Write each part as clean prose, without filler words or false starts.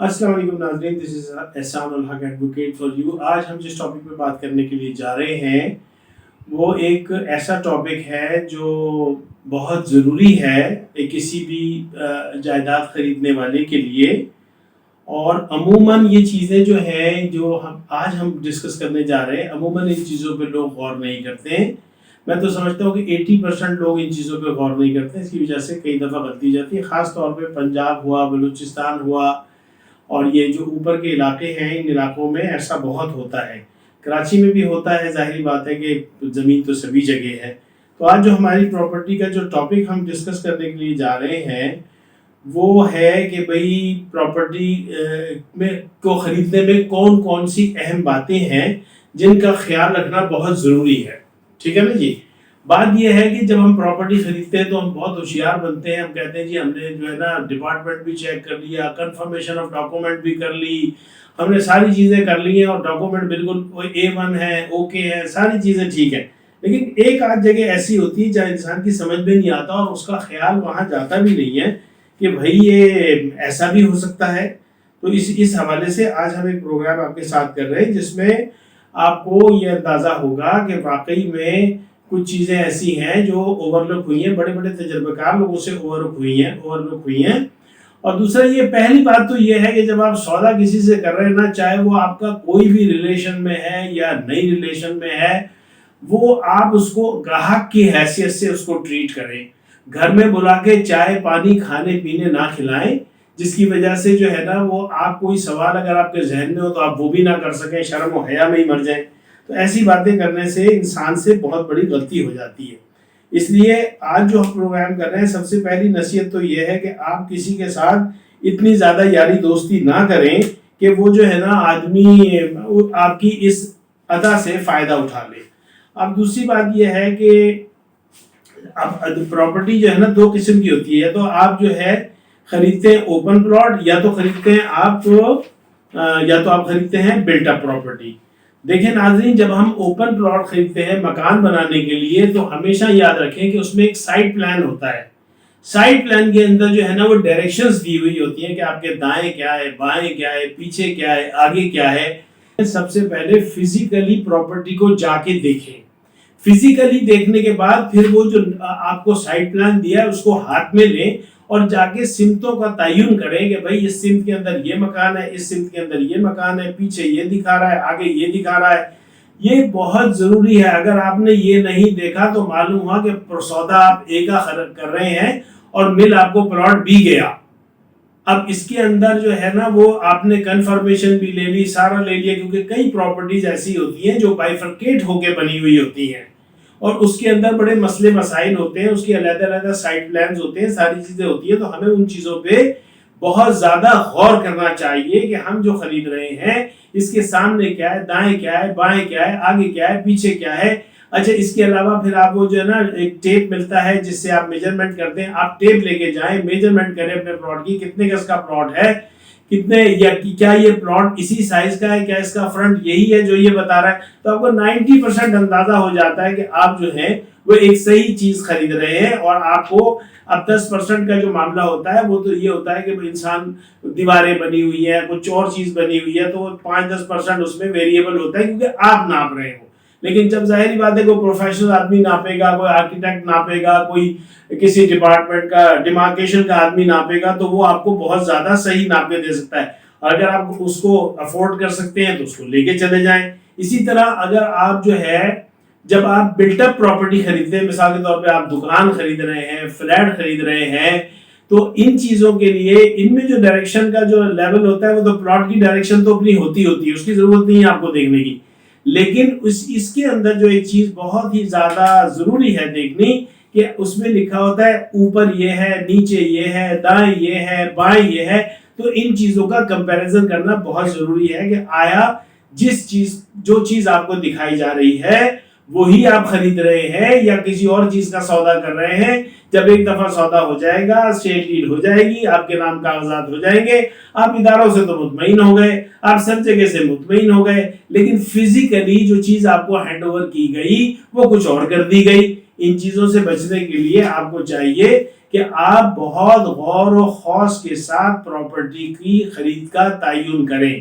अस्सलाम वालेकुम नाज़रीन, दिस इज़ एहसान ul Haq advocate for you. आज हम जिस टॉपिक पे बात करने के लिए जा रहे हैं वो एक ऐसा टॉपिक है जो बहुत ज़रूरी है किसी भी जायदाद ख़रीदने वाले के लिए। और अमूमन ये चीज़ें जो हैं जो हम डिस्कस करने जा रहे हैं, अमूमन इन चीज़ों पे लोग गौर नहीं करते हैं। मैं तो समझता हूँ कि 80% लोग इन चीज़ों पे गौर नहीं करते हैं। इसकी वजह से कई दफ़ा गलती जाती है, ख़ास तौर पे पंजाब हुआ, बलूचिस्तान हुआ और ये जो ऊपर के इलाके हैं, इन इलाकों में ऐसा बहुत होता है। कराची में भी होता है, ज़ाहिर बात है कि ज़मीन तो सभी जगह है। तो आज जो हमारी प्रॉपर्टी का जो टॉपिक हम डिस्कस करने के लिए जा रहे हैं वो है कि भाई प्रॉपर्टी में को ख़रीदने में कौन कौन सी अहम बातें हैं जिनका ख्याल रखना बहुत ज़रूरी है। ठीक है ना जी। बात यह है कि जब हम प्रॉपर्टी खरीदते हैं तो हम बहुत होशियार बनते हैं। हम कहते हैं जी हमने जो है ना डिपार्टमेंट भी चेक कर लिया, कंफर्मेशन ऑफ डॉक्यूमेंट भी कर ली, हमने सारी चीज़ें कर ली हैं और डॉक्यूमेंट बिल्कुल A1 है, ओके है, सारी चीज़ें ठीक है। लेकिन एक आध जगह ऐसी होती है जहाँ इंसान की समझ में नहीं आता और उसका ख्याल वहाँ जाता भी नहीं है कि भाई ये ऐसा भी हो सकता है। तो इस हवाले से आज हम एक प्रोग्राम आपके साथ कर रहे हैं जिसमें आपको ये अंदाज़ा होगा कि वाकई में कुछ चीज़ें ऐसी हैं जो ओवरलुक हुई हैं, बड़े बड़े तजर्बेकार लोगों से ओवरलुक हुई हैं। और दूसरा ये पहली बात तो ये है कि जब आप सौदा किसी से कर रहे हैं ना, चाहे वो आपका कोई भी रिलेशन में है या नई रिलेशन में है, वो आप उसको ग्राहक की हैसियत से उसको ट्रीट करें। घर में बुला के चाय पानी खाने पीने ना खिलाएं, जिसकी वजह से जो है ना वो आप कोई सवाल अगर आपके जहन में हो तो आप वो भी ना कर सकें, शर्म और हया में ही मर जाएं। तो ऐसी बातें करने से इंसान से बहुत बड़ी गलती हो जाती है। इसलिए आज जो हम प्रोग्राम कर रहे हैं, सबसे पहली नसीहत तो ये है कि आप किसी के साथ इतनी ज़्यादा यारी दोस्ती ना करें कि वो जो है ना आदमी आपकी इस अदा से फ़ायदा उठा ले। अब दूसरी बात यह है कि अब प्रॉपर्टी जो है ना दो किस्म की होती है। तो आप जो है खरीदते हैं ओपन प्लॉट या तो खरीदते हैं बिल्ट अप प्रॉपर्टी। देखें नाज़रीन, जब हम ओपन प्लॉट खरीदते हैं मकान बनाने के लिए तो हमेशा याद रखें कि उसमें एक साइड प्लान होता है। साइड प्लान के अंदर जो है ना वो डायरेक्शंस दी हुई होती हैं कि आपके दाएं क्या है, बाएं क्या है, पीछे क्या है, आगे क्या है। सबसे पहले फिजिकली प्रॉपर्टी को जाके देखें। फिजिकली देखने के बाद फिर वो जो आपको साइड प्लान दिया है उसको हाथ में लें और जाके सिमतों का तयन करें कि भाई इस सिमत के अंदर ये मकान है, इस सिमत के अंदर ये मकान है, पीछे ये दिखा रहा है, आगे ये दिखा रहा है। ये बहुत जरूरी है। अगर आपने ये नहीं देखा तो मालूम हुआ कि सौदा आप ए का कर रहे हैं और मिल आपको प्लॉट बी गया। अब इसके अंदर जो है ना वो आपने कंफर्मेशन भी ले ली, सारा ले लिया, क्योंकि कई प्रॉपर्टीज ऐसी होती हैं जो बाइफरकेट होके बनी हुई होती हैं और उसके अंदर बड़े मसले मसाइल होते हैं, उसकी अलग-अलग साइड प्लान्स होते हैं, सारी चीजें होती हैं। तो हमें उन चीजों पे बहुत ज्यादा गौर करना चाहिए कि हम जो खरीद रहे हैं इसके सामने क्या है, दाएं क्या है, बाएं क्या है, आगे क्या है, पीछे क्या है। अच्छा, इसके अलावा फिर आपको जो है ना एक टेप मिलता है जिससे आप मेजरमेंट करते हैं। आप टेप लेके जाएं, मेजरमेंट करें अपने प्लॉट की, कितने गज का प्लॉट है, कितने या क्या ये प्लॉट इसी साइज का है, क्या इसका फ्रंट यही है जो ये बता रहा है। तो आपको 90% अंदाजा हो जाता है कि आप जो है वो एक सही चीज खरीद रहे हैं। और आपको अब 10% का जो मामला होता है वो तो ये होता है कि इंसान दीवारें बनी हुई है, कुछ और चीज बनी हुई है, तो 5-10% उसमें वेरिएबल होता है क्योंकि आप नाप रहे हो। लेकिन जब जाहिर बात है कोई प्रोफेशनल आदमी नापेगा, कोई आर्किटेक्ट नापेगा, कोई किसी डिपार्टमेंट का डिमार्केशन का आदमी नापेगा, तो वो आपको बहुत ज्यादा सही नाप के दे सकता है। और अगर आप उसको अफोर्ड कर सकते हैं तो उसको लेके चले जाएं। इसी तरह अगर आप जो है जब आप बिल्टअप प्रॉपर्टी खरीदते हैं, मिसाल के तौर पे आप दुकान खरीद रहे हैं, फ्लैट खरीद रहे हैं, तो इन चीजों के लिए इनमें जो डायरेक्शन का जो लेवल होता है वो तो प्लॉट की डायरेक्शन तो अपनी होती है, उसकी जरूरत नहीं है आपको देखने की। लेकिन इसके अंदर जो एक चीज बहुत ही ज्यादा जरूरी है देखनी कि उसमें लिखा होता है ऊपर ये है, नीचे ये है, दाएं ये है, बाएं ये है। तो इन चीजों का कंपैरिजन करना बहुत जरूरी है कि आया जो चीज आपको दिखाई जा रही है वही आप खरीद रहे हैं या किसी और चीज का सौदा कर रहे हैं। जब एक दफा सौदा हो जाएगा, स्टेट डीड हो जाएगी, आपके नाम कागजात हो जाएंगे, आप इदारों से तो मुतमईन हो गए, आप सब जगह से मुतमईन हो गए, लेकिन फिजिकली जो चीज आपको हैंड ओवर की गई वो कुछ और कर दी गई। ان چیزوں سے بچنے کے لیے آپ کو چاہیے کہ آپ بہت غور و خوض کے ساتھ پراپرٹی کی خرید کا تعین کریں.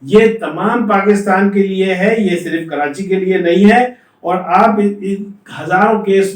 یہ تمام پاکستان کے لیے ہے, یہ صرف کراچی کے لیے نہیں ہے. اور آپ ہزاروں کیس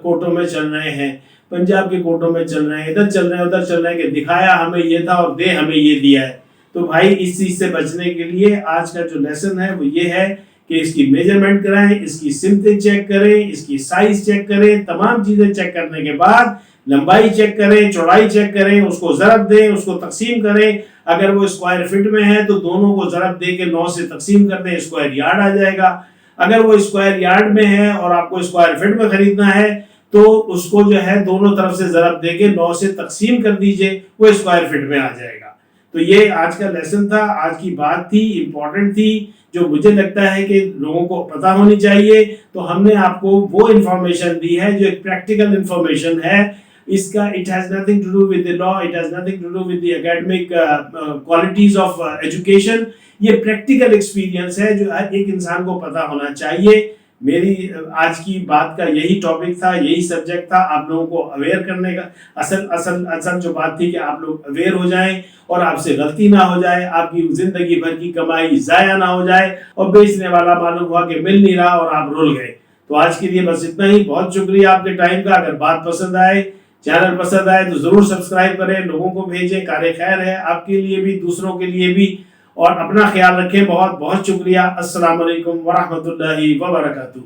کورٹوں میں چل رہے ہیں, پنجاب کے کورٹوں میں چل رہے ہیں, ادھر چل رہے ہیں ادھر چل رہے ہیں کہ دکھایا ہمیں یہ تھا اور دے ہمیں یہ دیا ہے. تو بھائی اس چیز سے بچنے کے لیے آج کا جو لیسن ہے وہ یہ ہے کہ اس کی میجرمنٹ کرائیں, اس کی سمتیں چیک کریں, اس کی سائز چیک کریں, تمام چیزیں چیک کرنے کے بعد لمبائی چیک کریں, چوڑائی چیک کریں, اس کو ضرب دیں, اس کو تقسیم کریں. اگر وہ اسکوائر فٹ میں ہے تو دونوں کو ضرب دے کے 9 سے تقسیم کر دیں, اسکوائر یارڈ آ جائے گا. اگر وہ اسکوائر یارڈ میں ہے اور آپ کو اسکوائر فٹ میں خریدنا ہے تو اس کو جو ہے دونوں طرف سے ضرب دے کے 9 سے تقسیم کر دیجئے, وہ اسکوائر فٹ میں آ جائے گا. تو یہ آج کا لیسن تھا, آج کی بات تھی, امپورٹنٹ تھی, جو مجھے لگتا ہے کہ لوگوں کو پتہ ہونی چاہیے. تو ہم نے آپ کو وہ انفارمیشن دی ہے جو ایک پریکٹیکل انفارمیشن ہے. اس کا it has nothing to do with the law, it has nothing to do with the academic qualities of education. یہ پریکٹیکل ایکسپیرینس ہے جو ہر ایک انسان کو پتہ ہونا چاہیے. میری آج کی بات کا یہی ٹاپک تھا, یہی سبجیکٹ تھا, آپ لوگوں کو اویئر کرنے کا. اصل جو بات تھی کہ آپ لوگ اویئر ہو جائیں اور آپ سے غلطی نہ ہو جائے, آپ کی زندگی بھر کی کمائی ضائع نہ ہو جائے اور بیچنے والا معلوم ہوا کہ مل نہیں رہا اور آپ رول گئے. تو آج کے لیے بس اتنا ہی. بہت شکریہ آپ کے ٹائم کا. اگر بات پسند آئے, چینل پسند آئے تو ضرور سبسکرائب کریں, لوگوں کو بھیجیں, کار خیر ہے آپ کے لیے بھی دوسروں کے لیے بھی. اور اپنا خیال رکھیں. بہت بہت شکریہ. السلام علیکم ورحمۃ اللہ وبرکاتہ.